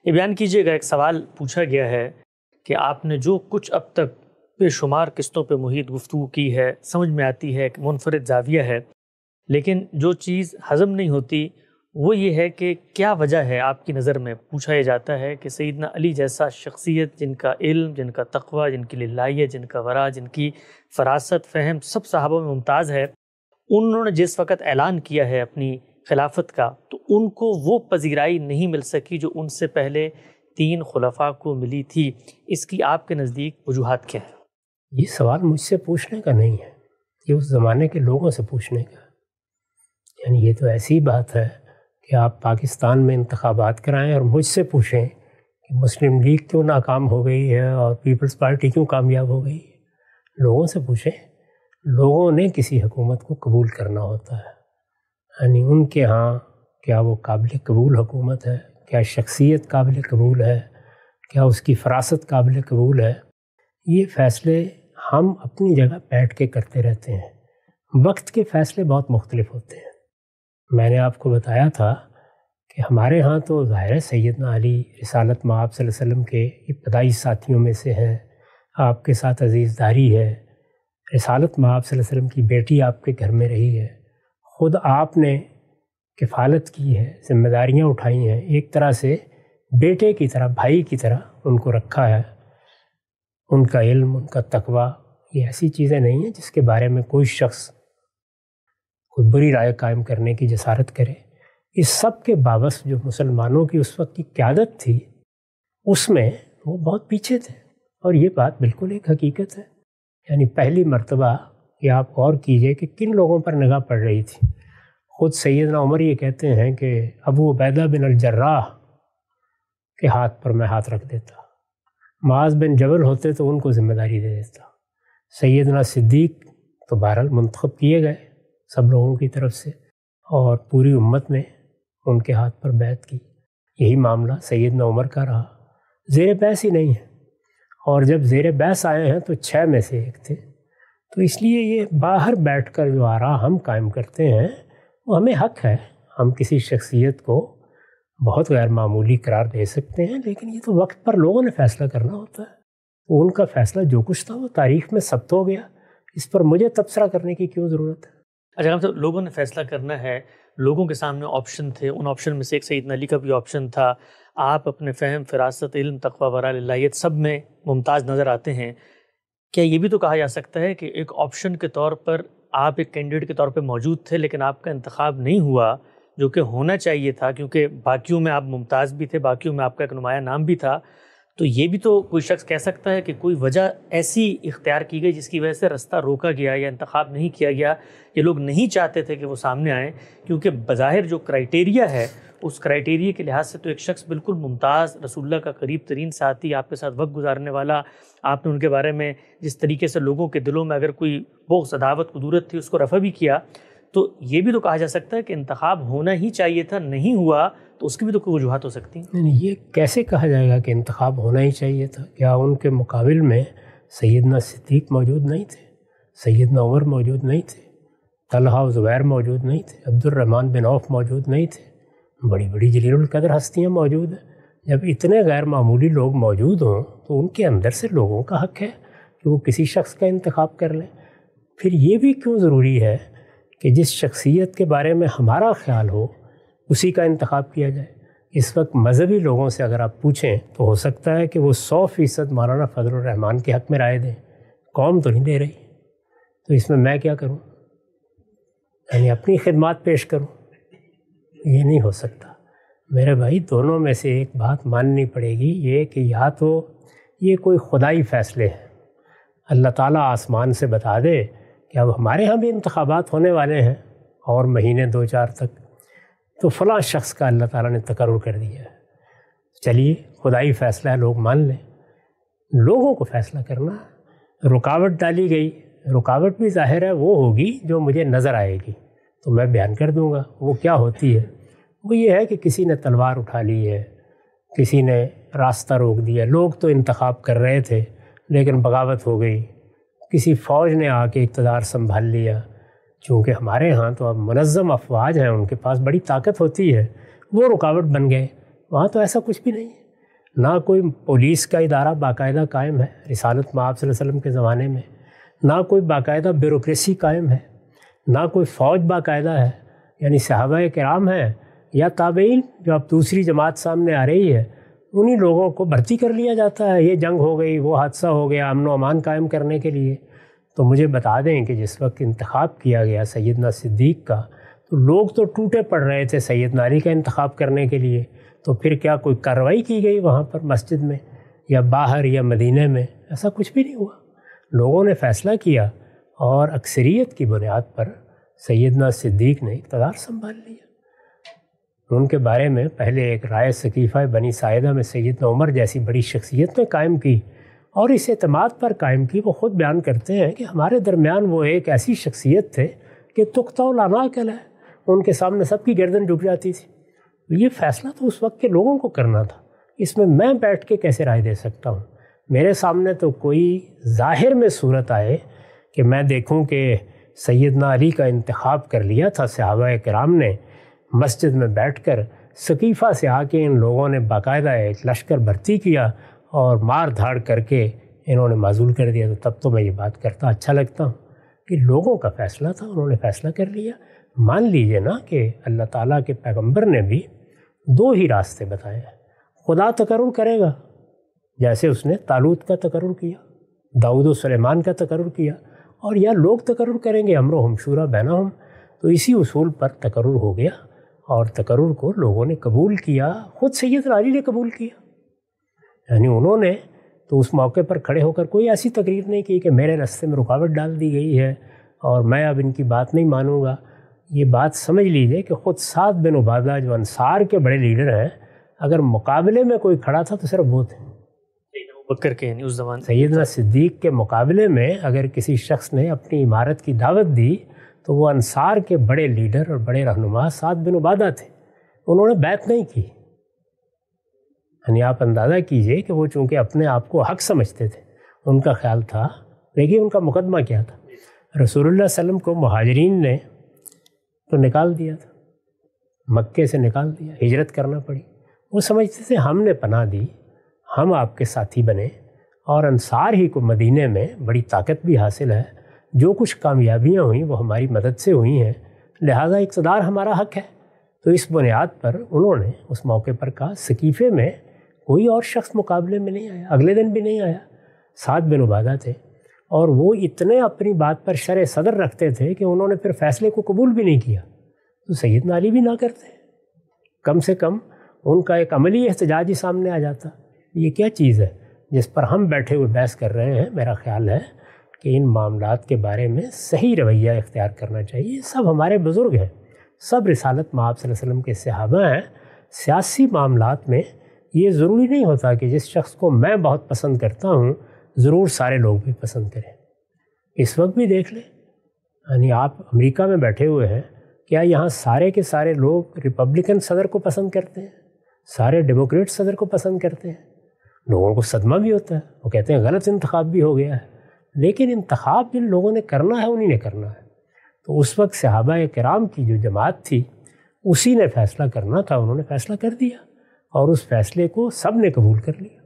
یہ بیان کیجیے گا، ایک سوال پوچھا گیا ہے کہ آپ نے جو کچھ اب تک بے شمار قسطوں پہ محیط گفتگو کی ہے، سمجھ میں آتی ہے کہ منفرد زاویہ ہے، لیکن جو چیز ہضم نہیں ہوتی وہ یہ ہے کہ کیا وجہ ہے آپ کی نظر میں؟ پوچھا یہ جاتا ہے کہ سیدنا علی جیسا شخصیت، جن کا علم، جن کا تقوی، جن کی للہیت، جن کا ورع، جن کی فراست، فہم سب صحابہ میں ممتاز ہے، انہوں نے جس وقت اعلان کیا ہے اپنی خلافت کا تو ان کو وہ پذیرائی نہیں مل سکی جو ان سے پہلے 3 خلفاء کو ملی تھی۔ اس کی آپ کے نزدیک وجوہات کیا ہیں؟ یہ سوال مجھ سے پوچھنے کا نہیں ہے، یہ اس زمانے کے لوگوں سے پوچھنے کا۔ یعنی یہ تو ایسی بات ہے کہ آپ پاکستان میں انتخابات کرائیں اور مجھ سے پوچھیں کہ مسلم لیگ کیوں ناکام ہو گئی ہے اور پیپلز پارٹی کیوں کامیاب ہو گئی ہے۔ لوگوں سے پوچھیں، لوگوں نے کسی حکومت کو قبول کرنا ہوتا ہے، یعنی ان کے ہاں کیا وہ قابل قبول حکومت ہے، کیا شخصیت قابل قبول ہے، کیا اس کی فراست قابل قبول ہے۔ یہ فیصلے ہم اپنی جگہ بیٹھ کے کرتے رہتے ہیں، وقت کے فیصلے بہت مختلف ہوتے ہیں۔ میں نے آپ کو بتایا تھا کہ ہمارے ہاں تو ظاہر ہے سیدنا علی رسالت مآب صلی اللہ علیہ وسلم کے ابتدائی ساتھیوں میں سے ہیں، آپ کے ساتھ عزیز داری ہے، رسالت مآب صلی اللہ علیہ وسلم کی بیٹی آپ کے گھر میں رہی ہے، خود آپ نے کفالت کی ہے، ذمہ داریاں اٹھائی ہیں، ایک طرح سے بیٹے کی طرح، بھائی کی طرح ان کو رکھا ہے۔ ان کا علم، ان کا تقوی، یہ ایسی چیزیں نہیں ہیں جس کے بارے میں کوئی شخص کوئی بری رائے قائم کرنے کی جسارت کرے۔ اس سب کے باوجود جو مسلمانوں کی اس وقت کی قیادت تھی اس میں وہ بہت پیچھے تھے، اور یہ بات بالکل ایک حقیقت ہے۔ یعنی پہلی مرتبہ یہ آپ غور کیجئے کہ کن لوگوں پر نگاہ پڑ رہی تھی۔ خود سیدنا عمر یہ کہتے ہیں کہ ابو عبیدہ بن الجراح کے ہاتھ پر میں ہاتھ رکھ دیتا، معاذ بن جبل ہوتے تو ان کو ذمہ داری دے دیتا، سیدنا صدیق تو بہرحال منتخب کیے گئے سب لوگوں کی طرف سے، اور پوری امت نے ان کے ہاتھ پر بیعت کی۔ یہی معاملہ سیدنا عمر کا رہا، زیر بحث ہی نہیں ہے، اور جب زیر بحث آئے ہیں تو 6 میں سے ایک تھے۔ تو اس لیے یہ باہر بیٹھ کر جو آراء ہم قائم کرتے ہیں وہ ہمیں حق ہے، ہم کسی شخصیت کو بہت غیر معمولی قرار دے سکتے ہیں، لیکن یہ تو وقت پر لوگوں نے فیصلہ کرنا ہوتا ہے۔ ان کا فیصلہ جو کچھ تھا وہ تاریخ میں ثبت ہو گیا، اس پر مجھے تبصرہ کرنے کی کیوں ضرورت ہے؟ اچھا صاحب، لوگوں نے فیصلہ کرنا ہے، لوگوں کے سامنے آپشن تھے، ان آپشن میں سے ایک سیدنا علی کا بھی آپشن تھا۔ آپ اپنے فہم، فراست، علم، تقوی، ورع، للہیت سب میں ممتاز نظر آتے ہیں۔ کیا یہ بھی تو کہا جا سکتا ہے کہ ایک آپشن کے طور پر آپ ایک کینڈیڈیٹ کے طور پہ موجود تھے، لیکن آپ کا انتخاب نہیں ہوا جو کہ ہونا چاہیے تھا، کیونکہ باقیوں میں آپ ممتاز بھی تھے، باقیوں میں آپ کا ایک نمایاں نام بھی تھا؟ تو یہ بھی تو کوئی شخص کہہ سکتا ہے کہ کوئی وجہ ایسی اختیار کی گئی جس کی وجہ سے رستہ روکا گیا یا انتخاب نہیں کیا گیا، یہ لوگ نہیں چاہتے تھے کہ وہ سامنے آئیں، کیونکہ بظاہر جو کرائیٹیریا ہے اس کرائیٹیریا کے لحاظ سے تو ایک شخص بالکل ممتاز، رسول اللہ کا قریب ترین ساتھی، آپ کے ساتھ وقت گزارنے والا، آپ نے ان کے بارے میں جس طریقے سے لوگوں کے دلوں میں اگر کوئی بغض، عداوت، قدورت تھی اس کو رفع بھی کیا، تو یہ بھی تو کہا جا سکتا ہے کہ انتخاب ہونا ہی چاہیے تھا، نہیں ہوا تو اس کی بھی تو کوئی وجوہات ہو سکتی ہیں۔ نہیں، یہ کیسے کہا جائے گا کہ انتخاب ہونا ہی چاہیے تھا؟ کیا ان کے مقابل میں سیدنا صدیق موجود نہیں تھے؟ سیدنا عمر موجود نہیں تھے؟ طلحہ و زبیر موجود نہیں تھے؟ عبد الرحمن بن عوف موجود نہیں تھے؟ بڑی بڑی جلیل القدر ہستیاں موجود ہیں۔ جب اتنے غیر معمولی لوگ موجود ہوں تو ان کے اندر سے لوگوں کا حق ہے کہ وہ کسی شخص کا انتخاب کر لیں۔ پھر یہ بھی کیوں ضروری ہے کہ جس شخصیت کے بارے میں ہمارا خیال ہو اسی کا انتخاب کیا جائے؟ اس وقت مذہبی لوگوں سے اگر آپ پوچھیں تو ہو سکتا ہے کہ وہ 100% مولانا فضل الرحمان کے حق میں رائے دیں، قوم تو نہیں دے رہی، تو اس میں کیا کروں؟ یعنی اپنی خدمات پیش کروں؟ یہ نہیں ہو سکتا میرے بھائی۔ دونوں میں سے ایک بات ماننی پڑے گی، یہ کہ یا تو یہ کوئی خدائی فیصلے ہیں، اللہ تعالیٰ آسمان سے بتا دے کہ اب ہمارے ہاں بھی انتخابات ہونے والے ہیں اور مہینے 2-4 تک، تو فلاں شخص کا اللہ تعالیٰ نے تقرر کر دیا ہے، چلیے خدائی فیصلہ ہے، لوگ مان لیں۔ لوگوں کو فیصلہ کرنا ہے۔ رکاوٹ ڈالی گئی، رکاوٹ بھی ظاہر ہے وہ ہوگی جو مجھے نظر آئے گی تو میں بیان کر دوں گا۔ وہ کیا ہوتی ہے؟ وہ یہ ہے کہ کسی نے تلوار اٹھا لی ہے، کسی نے راستہ روک دیا، لوگ تو انتخاب کر رہے تھے لیکن بغاوت ہو گئی، کسی فوج نے آ کے اقتدار سنبھال لیا۔ چونکہ ہمارے ہاں تو اب منظم افواج ہیں، ان کے پاس بڑی طاقت ہوتی ہے، وہ رکاوٹ بن گئے۔ وہاں تو ایسا کچھ بھی نہیں ہے، نہ کوئی پولیس کا ادارہ باقاعدہ قائم ہے رسالت مآب صلی اللہ علیہ وسلم کے زمانے میں، نہ کوئی باقاعدہ بیوروکریسی قائم ہے، نہ کوئی فوج باقاعدہ ہے. یعنی صحابہ کرام ہیں یا تابعین جو اب دوسری جماعت سامنے آ رہی ہے، انہی لوگوں کو بھرتی کر لیا جاتا ہے. یہ جنگ ہو گئی، وہ حادثہ ہو گیا، امن و امان قائم کرنے کے لیے. تو مجھے بتا دیں کہ جس وقت انتخاب کیا گیا سیدنا صدیق کا، تو لوگ تو ٹوٹے پڑ رہے تھے سیدنا علی کا انتخاب کرنے کے لیے. تو پھر کیا کوئی کارروائی کی گئی وہاں پر مسجد میں یا باہر یا مدینہ میں؟ ایسا کچھ بھی نہیں ہوا. لوگوں نے فیصلہ کیا اور اکثریت کی بنیاد پر سیدنا صدیق نے اقتدار سنبھال لیا. ان کے بارے میں پہلے ایک رائے ثقیفہ بنی ساعدہ میں سیدنا عمر جیسی بڑی شخصیت نے قائم کی اور اس اعتماد پر قائم کی. وہ خود بیان کرتے ہیں کہ ہمارے درمیان وہ ایک ایسی شخصیت تھے کہ تختہ لانا کل ہے، ان کے سامنے سب کی گردن جھک جاتی تھی. یہ فیصلہ تو اس وقت کے لوگوں کو کرنا تھا، اس میں بیٹھ کے کیسے رائے دے سکتا ہوں؟ میرے سامنے تو کوئی ظاہر میں صورت آئے کہ میں دیکھوں کہ سیدنا علی کا انتخاب کر لیا تھا صحابہ کرام نے، مسجد میں بیٹھ کر ثقیفہ سے آ کے ان لوگوں نے باقاعدہ ایک لشکر بھرتی کیا اور مار دھاڑ کر کے انہوں نے معزول کر دیا. تو تب تو میں یہ بات کرتا اچھا لگتا ہوں کہ لوگوں کا فیصلہ تھا، انہوں نے فیصلہ کر لیا. مان لیجئے نا کہ اللہ تعالیٰ کے پیغمبر نے بھی دو ہی راستے بتائے ہیں. خدا تقرر کرے گا جیسے اس نے طالوت کا تقرر کیا، داؤد و سلیمان کا تقرر کیا، اور یا لوگ تقرر کریں گے امرہم شورا بینہم. تو اسی اصول پر تقرر ہو گیا اور تقرر کو لوگوں نے قبول کیا. خود سیدنا علی نے قبول کیا. یعنی انہوں نے تو اس موقع پر کھڑے ہو کر کوئی ایسی تقریر نہیں کی کہ میرے راستے میں رکاوٹ ڈال دی گئی ہے اور میں اب ان کی بات نہیں مانوں گا. یہ بات سمجھ لیجئے کہ خود سعد بن عبادہ جو انصار کے بڑے لیڈر ہیں، اگر مقابلے میں کوئی کھڑا تھا تو صرف وہ تھے. بکر کے اس زمانے سیدنا صدیق کے مقابلے میں اگر کسی شخص نے اپنی عمارت کی دعوت دی تو وہ انصار کے بڑے لیڈر اور بڑے رہنما سعد بن عبادہ تھے. انہوں نے بیعت نہیں کی. یعنی آپ اندازہ کیجئے کہ وہ چونکہ اپنے آپ کو حق سمجھتے تھے، ان کا خیال تھا. دیکھیے ان کا مقدمہ کیا تھا. رسول اللہ صلی اللہ علیہ وسلم کو مہاجرین نے تو نکال دیا تھا، مکے سے نکال دیا، ہجرت کرنا پڑی. وہ سمجھتے تھے ہم نے پناہ دی، ہم آپ کے ساتھی بنے، اور انصار ہی کو مدینے میں بڑی طاقت بھی حاصل ہے. جو کچھ کامیابیاں ہوئیں وہ ہماری مدد سے ہوئی ہیں، لہذا اقتدار ہمارا حق ہے. تو اس بنیاد پر انہوں نے اس موقع پر کہا. ثقیفے میں کوئی اور شخص مقابلے میں نہیں آیا، اگلے دن بھی نہیں آیا. سعد بن عبادہ تھے اور وہ اتنے اپنی بات پر شرح صدر رکھتے تھے کہ انہوں نے پھر فیصلے کو قبول بھی نہیں کیا. تو سیدنا علی بھی نہ کرتے، کم سے کم ان کا ایک عملی احتجاج ہی سامنے آ جاتا. یہ کیا چیز ہے جس پر ہم بیٹھے ہوئے بحث کر رہے ہیں؟ میرا خیال ہے کہ ان معاملات کے بارے میں صحیح رویہ اختیار کرنا چاہیے. سب ہمارے بزرگ ہیں، سب رسالت مآب صلی اللہ علیہ وسلم کے صحابہ ہیں. سیاسی معاملات میں یہ ضروری نہیں ہوتا کہ جس شخص کو میں بہت پسند کرتا ہوں ضرور سارے لوگ بھی پسند کریں. اس وقت بھی دیکھ لیں، یعنی آپ امریکہ میں بیٹھے ہوئے ہیں، کیا یہاں سارے کے سارے لوگ ریپبلکن صدر کو پسند کرتے ہیں؟ سارے ڈیموکریٹ صدر کو پسند کرتے ہیں؟ لوگوں کو صدمہ بھی ہوتا ہے، وہ کہتے ہیں غلط انتخاب بھی ہو گیا ہے. لیکن انتخاب جن لوگوں نے کرنا ہے انہی نے کرنا ہے. تو اس وقت صحابہ کرام کی جو جماعت تھی اسی نے فیصلہ کرنا تھا، انہوں نے فیصلہ کر دیا اور اس فیصلے کو سب نے قبول کر لیا.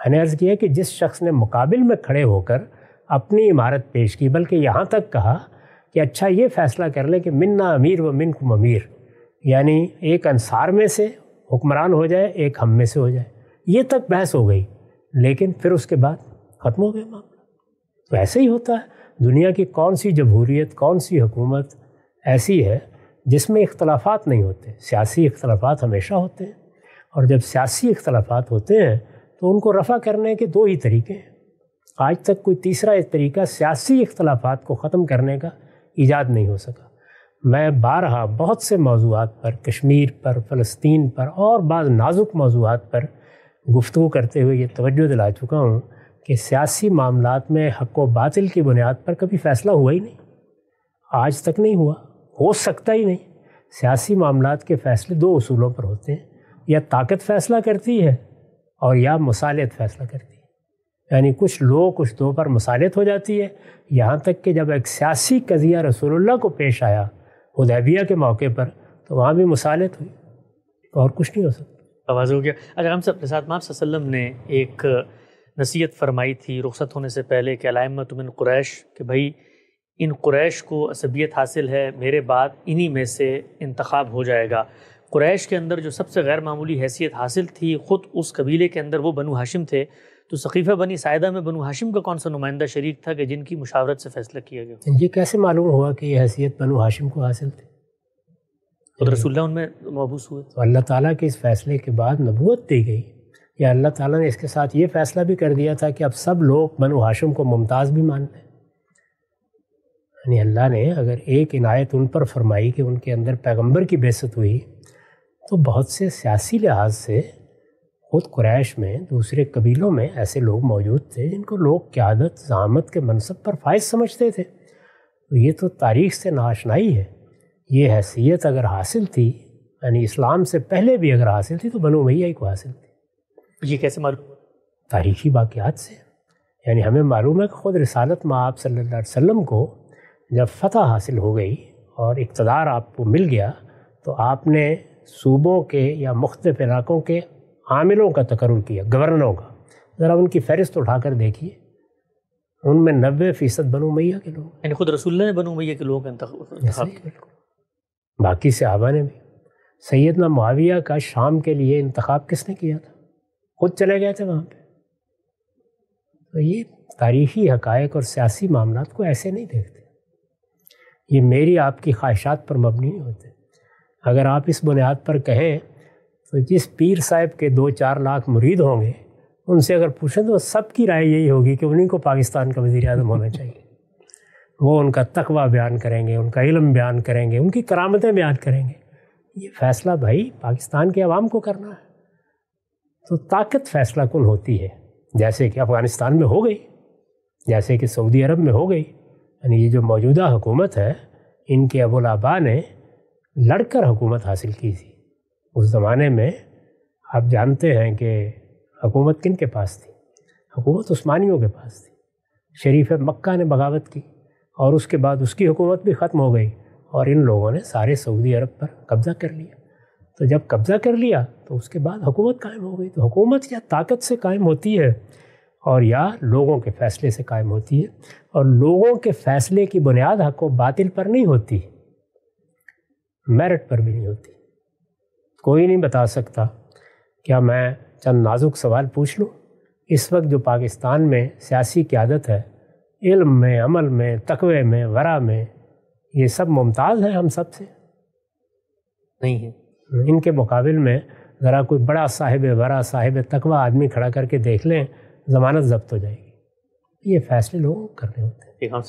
میں نے عرض کیا کہ جس شخص نے مقابل میں کھڑے ہو کر اپنی عمارت پیش کی، بلکہ یہاں تک کہا کہ اچھا یہ فیصلہ کر لیں کہ منا امیر و منکم امیر، یعنی ایک انصار میں سے حکمران ہو جائے، ایک ہم میں سے ہو جائے. یہ تک بحث ہو گئی، لیکن پھر اس کے بعد ختم ہو گیا معاملہ. تو ایسے ہی ہوتا ہے. دنیا کی کون سی جمہوریت، کون سی حکومت ایسی ہے جس میں اختلافات نہیں ہوتے؟ سیاسی اختلافات ہمیشہ ہوتے ہیں، اور جب سیاسی اختلافات ہوتے ہیں تو ان کو رفع کرنے کے دو ہی طریقے ہیں. آج تک کوئی تیسرا طریقہ سیاسی اختلافات کو ختم کرنے کا ایجاد نہیں ہو سکا. میں بارہا بہت سے موضوعات پر، کشمیر پر، فلسطین پر اور بعض نازک موضوعات پر گفتگو کرتے ہوئے یہ توجہ دلا چکا ہوں کہ سیاسی معاملات میں حق و باطل کی بنیاد پر کبھی فیصلہ ہوا ہی نہیں، آج تک نہیں ہوا، ہو سکتا ہی نہیں. سیاسی معاملات کے فیصلے دو اصولوں پر ہوتے ہیں، یا طاقت فیصلہ کرتی ہے اور یا مصالحت فیصلہ کرتی ہے. یعنی کچھ لو کچھ دو پر مصالحت ہو جاتی ہے، یہاں تک کہ جب ایک سیاسی قضیہ رسول اللہ کو پیش آیا حدیبیہ کے موقع پر تو وہاں بھی مصالحت ہوئی، اور کچھ نہیں ہو سکتا. آواز ہو گیا. اگر ہم سب کے ساتھ آپ صلی اللہ علیہ وسلم نے ایک نصیحت فرمائی تھی رخصت ہونے سے پہلے کہ علامت من قریش، کہ بھائی ان قریش کو عصبیت حاصل ہے، میرے بعد انہی میں سے انتخاب ہو جائے گا. قریش کے اندر جو سب سے غیر معمولی حیثیت حاصل تھی، خود اس قبیلے کے اندر وہ بنو ہاشم تھے، تو سقیفہ بنی ساعدہ میں بنو ہاشم کا کون سا نمائندہ شریک تھا کہ جن کی مشاورت سے فیصلہ کیا گیا؟ یہ کیسے معلوم ہوا کہ یہ حیثیت بنو ہاشم کو حاصل تھی؟ خود رسول اللہ ان میں مبعوث ہوئے. تو اللہ تعالیٰ کے اس فیصلے کے بعد نبوت دی گئی، یا اللہ تعالیٰ نے اس کے ساتھ یہ فیصلہ بھی کر دیا تھا کہ اب سب لوگ بنو ہاشم کو ممتاز بھی مان لیں؟ یعنی اللہ نے اگر ایک عنایت ان پر فرمائی کہ ان کے اندر پیغمبر کی بعثت ہوئی، تو بہت سے سیاسی لحاظ سے خود قریش میں دوسرے قبیلوں میں ایسے لوگ موجود تھے جن کو لوگ قیادت زعامت کے منصب پر فائز سمجھتے تھے. تو یہ تو تاریخ سے ناآشنائی ہے. یہ حیثیت اگر حاصل تھی، یعنی اسلام سے پہلے بھی اگر حاصل تھی، تو بنو امیہ کو حاصل تھی. یہ کیسے معلوم؟ تاریخی واقعات سے. یعنی ہمیں معلوم ہے کہ خود رسالت میں آپ صلی اللہ علیہ وسلم کو جب فتح حاصل ہو گئی اور اقتدار آپ کو مل گیا، تو آپ نے صوبوں کے یا مختلف علاقوں کے عاملوں کا تقرر کیا، گورنروں کا. ذرا ان کی فہرست اٹھا کر دیکھیے، ان میں 90% بنو امیہ کے لوگ. یعنی خود رسول اللہ نے بنو امیہ کے لوگوں کا انتخاب کیا. باقی صحابہ نے بھی. سیدنا معاویہ کا شام کے لیے انتخاب کس نے کیا تھا؟ خود چلے گئے تھے وہاں پہ. تو یہ تاریخی حقائق اور سیاسی معاملات کو ایسے نہیں دیکھتے. یہ میری آپ کی خواہشات پر مبنی نہیں ہوتے. اگر آپ اس بنیاد پر کہیں تو جس پیر صاحب کے 2-4 لاکھ مرید ہوں گے، ان سے اگر پوچھیں تو سب کی رائے یہی ہوگی کہ انہیں کو پاکستان کا وزیر اعظم ہونا چاہیے. وہ ان کا تقویٰ بیان کریں گے، ان کا علم بیان کریں گے، ان کی کرامتیں بیان کریں گے. یہ فیصلہ بھائی پاکستان کے عوام کو کرنا ہے. تو طاقت فیصلہ کن ہوتی ہے، جیسے کہ افغانستان میں ہو گئی، جیسے کہ سعودی عرب میں ہو گئی. یعنی یہ جو موجودہ حکومت ہے، ان کے ابوالآباء نے لڑ کر حکومت حاصل کی تھی. اس زمانے میں آپ جانتے ہیں کہ حکومت کن کے پاس تھی؟ حکومت عثمانیوں کے پاس تھی. شریف مکہ نے بغاوت کی اور اس کے بعد اس کی حکومت بھی ختم ہو گئی، اور ان لوگوں نے سارے سعودی عرب پر قبضہ کر لیا. تو جب قبضہ کر لیا تو اس کے بعد حکومت قائم ہو گئی. تو حکومت یا طاقت سے قائم ہوتی ہے اور یا لوگوں کے فیصلے سے قائم ہوتی ہے. اور لوگوں کے فیصلے کی بنیاد حق و باطل پر نہیں ہوتی، میرٹ پر بھی نہیں ہوتی. کوئی نہیں بتا سکتا. کیا میں چند نازک سوال پوچھ لوں؟ اس وقت جو پاکستان میں سیاسی قیادت ہے، علم میں، عمل میں، تقوی میں، ورع میں، یہ سب ممتاز ہیں ہم سب سے؟ نہیں ہے. ان کے مقابل میں ذرا کوئی بڑا صاحب ورع، صاحب تقوی آدمی کھڑا کر کے دیکھ لیں، ضمانت ضبط ہو جائے گی. یہ فیصلے لوگوں کو کرنے ہوتے ہیں.